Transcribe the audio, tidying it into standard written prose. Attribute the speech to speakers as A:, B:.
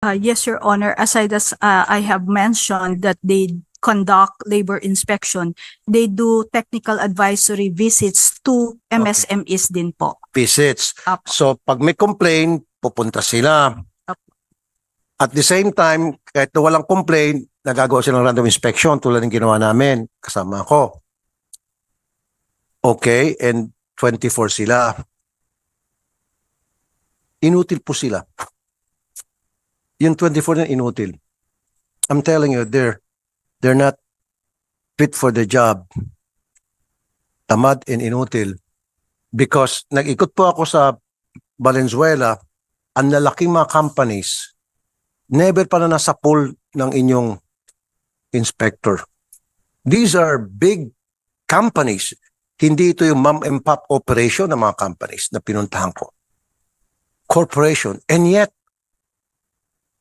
A: Yes, Your Honor. Aside as I have mentioned that they conduct labor inspection, they do technical advisory visits to MSMEs din po.
B: Visits.
A: Apo.
B: So pag may complaint, pupunta sila. At the same time, kahit na walang complaint, nagagawa silang random inspection tulad ng ginawa namin, kasama ko. Okay, and 24 sila. Inutil po sila. Yung 24 na inutil. I'm telling you, they're not fit for the job. Tamad and inutil. Because nag-ikot po ako sa Valenzuela, ang lalaking mga companies, never pa na nasa pool ng inyong inspector. These are big companies. Hindi ito yung mom and pop operation ng mga companies na pinuntahan ko. Corporation. And yet,